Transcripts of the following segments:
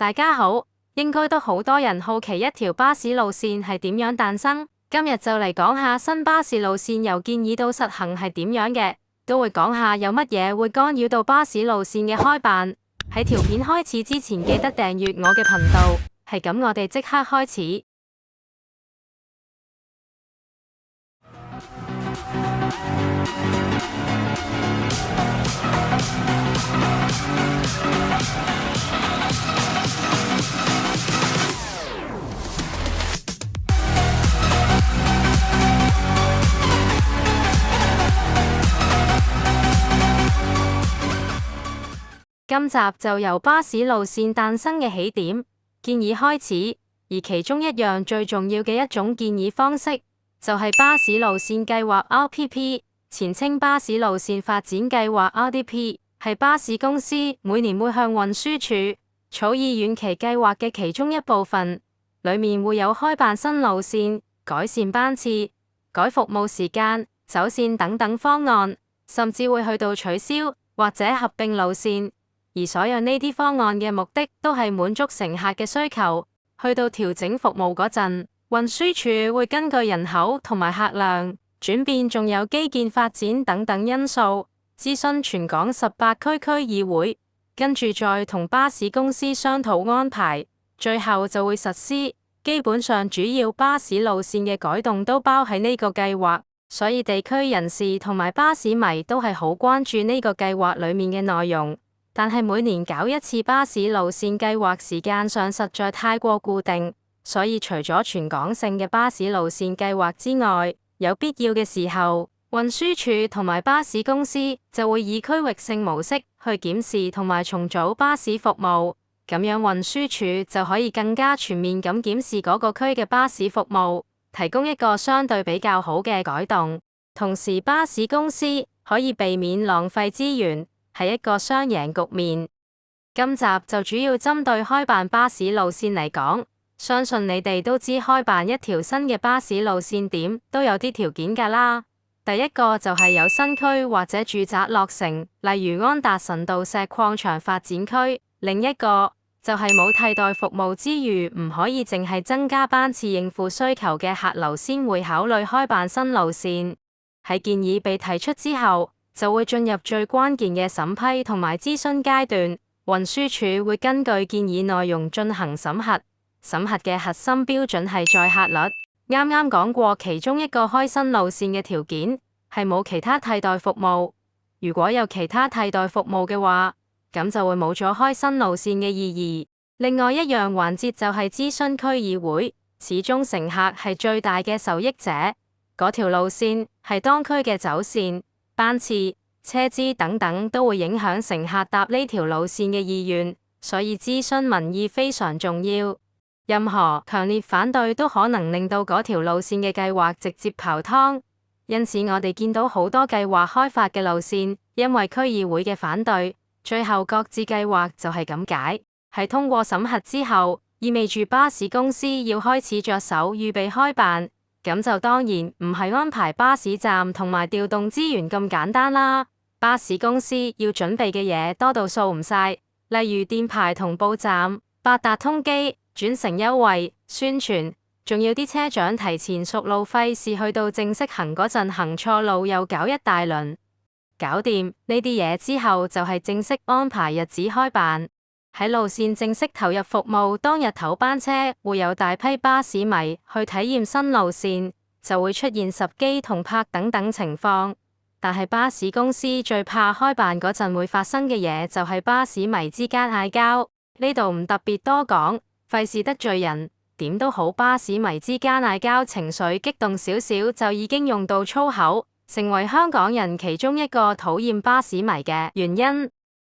大家好，應該都好多人好奇一條巴士路線係點樣誕生。今日就嚟講下新巴士路線由建議到實行係點樣嘅，都會講下有乜嘢會干擾到巴士路線嘅開辦。喺條片開始之前，記得訂閱我嘅頻道。係咁，我哋即刻開始。今集就由巴士路線誕生嘅起點建議開始，而其中一樣最重要嘅一種建議方式，就係巴士路線計劃 RPP， 前稱巴士路線發展計劃 RDP， 係巴士公司每年會向運輸署草擬遠期計劃嘅其中一部分，裡面會有開辦新路線、改善班次、改服務時間、走線等等方案，甚至會去到取消或者合併路線。而所有呢啲方案嘅目的都係滿足乘客嘅需求。去到調整服務嗰陣，運輸署會根據人口同埋客量轉變，仲有基建發展等等因素，諮詢全港18區區議會，跟住再同巴士公司商討安排，最後就會實施。基本上主要巴士路線嘅改動都包喺呢個計劃，所以地區人士同埋巴士迷都係好關注呢個計劃裡面嘅內容。但係每年搞一次巴士路線計劃時間上實在太過固定，所以除咗全港性嘅巴士路線計劃之外，有必要嘅時候，運輸署同埋巴士公司就會以區域性模式去檢視同埋重組巴士服務，咁樣運輸署就可以更加全面咁檢視嗰個區嘅巴士服務，提供一個相對比較好嘅改動，同時巴士公司可以避免浪費資源，係一個雙贏局面。今集就主要針對開辦巴士路線嚟講，相信你哋都知開辦一條新嘅巴士路線點都有啲條件㗎啦。第一個就係有新區或者住宅落成，例如安達臣道石礦場發展區。另一個就係冇替代服務之餘，唔可以淨係增加班次應付需求嘅客流先會考慮開辦新路線。喺建議被提出之後，就會進入最關鍵嘅審批同埋諮詢階段，運輸署會根據建議內容進行審核。審核嘅核心標準係載客率。啱啱講過，其中一個開新路線嘅條件係冇其他替代服務。如果有其他替代服務嘅話，咁就會冇咗開新路線嘅意義。另外一樣環節就係諮詢區議會，始終乘客係最大嘅受益者。嗰條路線係當區嘅走線、班次、車資等等都會影響乘客搭呢條路線嘅意願，所以諮詢民意非常重要。任何強烈反對都可能令到嗰條路線嘅計劃直接泡湯。因此我哋見到好多計劃開發嘅路線，因為區議會嘅反對，最後擱置計劃就係咁解。喺通過審核之後，意味住巴士公司要開始着手預備開辦。咁就當然唔係安排巴士站同埋調動資源咁簡單啦。巴士公司要準備嘅嘢多到數唔晒，例如電牌同報站、八達通機、轉乘優惠、宣傳，仲要啲車長提前贖路費，是去到正式行嗰陣行錯路又搞一大輪。搞掂呢啲嘢之後，就係正式安排日子開辦。喺路線正式投入服務當日頭班車，會有大批巴士迷去體驗新路線，就會出現十機同泊等等情況。但係巴士公司最怕開辦嗰陣會發生嘅嘢，就係巴士迷之間嗌交。呢度唔特別多講，費事得罪人。點都好，巴士迷之間嗌交，情緒激動少少就已經用到粗口，成為香港人其中一個討厭巴士迷嘅原因。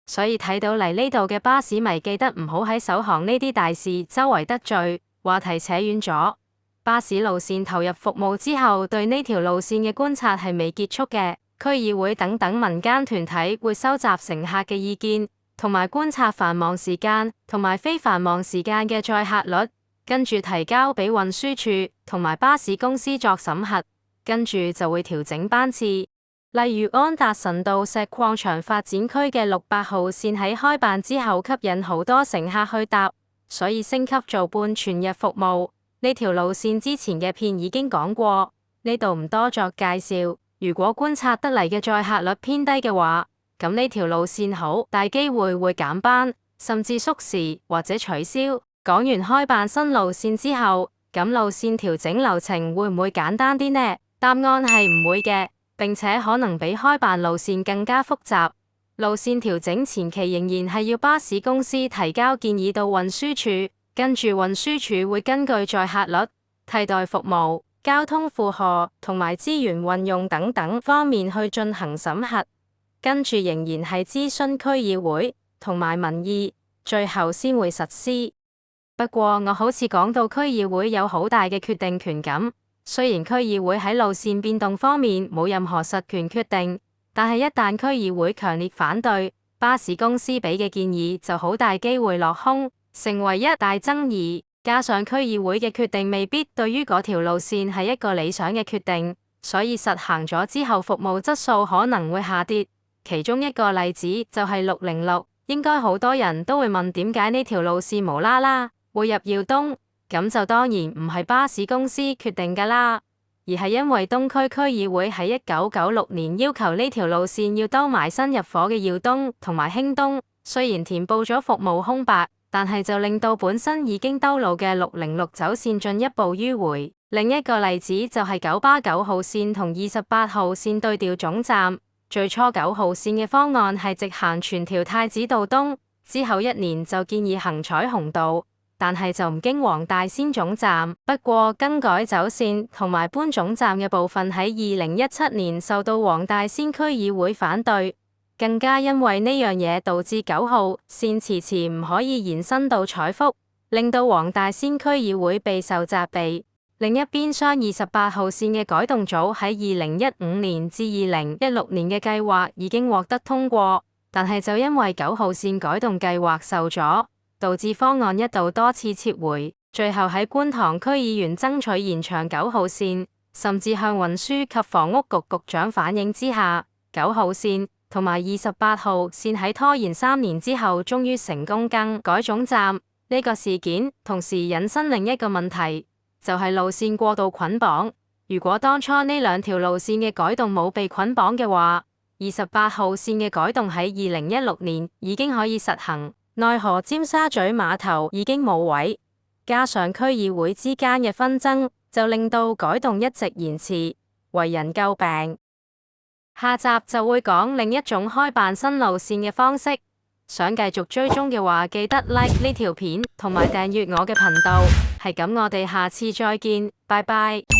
所以睇到嚟呢度嘅巴士迷，記得唔好喺首行呢啲大事周圍得罪。話題扯遠咗，巴士路線投入服務之後，對呢條路線嘅觀察係未結束嘅。區議會等等民間團體會收集乘客嘅意見，同埋觀察繁忙時間同埋非繁忙時間嘅載客率，跟住提交俾運輸署同埋巴士公司作審核，跟住就會調整班次。例如安達臣道石礦場發展區嘅6、8號線喺開辦之後吸引好多乘客去搭，所以升級做半全日服務。呢條路線之前嘅片已經講過，呢度唔多作介紹。如果觀察得嚟嘅載客率偏低嘅話，咁呢條路線好大機會會減班，甚至縮時或者取消。講完開辦新路線之後，咁路線調整流程會唔會簡單啲呢？答案係唔會嘅，並且可能比開辦路線更加複雜。路線調整前期仍然係要巴士公司提交建議到運輸署，跟住運輸署會根據載客率、替代服務、交通負荷同埋資源運用等等方面去進行審核，跟住仍然係諮詢區議會同埋民意，最後先會實施。不過我好似講到區議會有好大嘅決定權咁，雖然區議會喺路線變動方面冇任何實權決定，但係一旦區議會強烈反對，巴士公司俾嘅建議就好大機會落空，成為一大爭議。加上區議會嘅決定未必對於嗰條路線係一個理想嘅決定，所以實行咗之後服務質素可能會下跌。其中一個例子就係606，應該好多人都會問點解呢條路線無啦啦會入耀東，咁就當然唔係巴士公司決定㗎啦，而係因為東區區議會喺1996年要求呢條路線要兜埋新入伙嘅耀東同埋興東，雖然填報咗服務空白，但係就令到本身已經兜路嘅606走線進一步迂迴。另一個例子就係九巴9號線同28號線對調總站，最初9號線嘅方案係直行全條太子道東，之後1年就建議行彩虹道，但係就唔經黃大仙總站。不過更改走線同埋搬總站嘅部分喺2017年受到黃大仙區議會反對，更加因為呢樣嘢導致9號線遲遲唔可以延伸到彩福，令到黃大仙區議會備受責備。另一邊廂28號線嘅改動組喺2015年至2016年嘅計劃已經獲得通過，但係就因為9號線改動計劃受阻，導致方案一度多次撤回，最後喺觀塘區議員爭取延長9號線，甚至向運輸及房屋局局長反映之下，9號線同埋28號線喺拖延3年之後，終於成功更改總站。呢個事件同時引申另一個問題，就係路線過度捆綁。如果當初呢兩條路線嘅改動冇被捆綁嘅話，28號線嘅改動喺2016年已經可以實行。奈何尖沙咀碼頭已經冇位，加上區議會之間嘅紛爭，就令到改動一直延遲，為人詬病。下集就會講另一種開辦新路線嘅方式。想繼續追蹤嘅話，記得 like 呢條片同埋訂閱我嘅頻道。係咁，我哋下次再見，拜拜。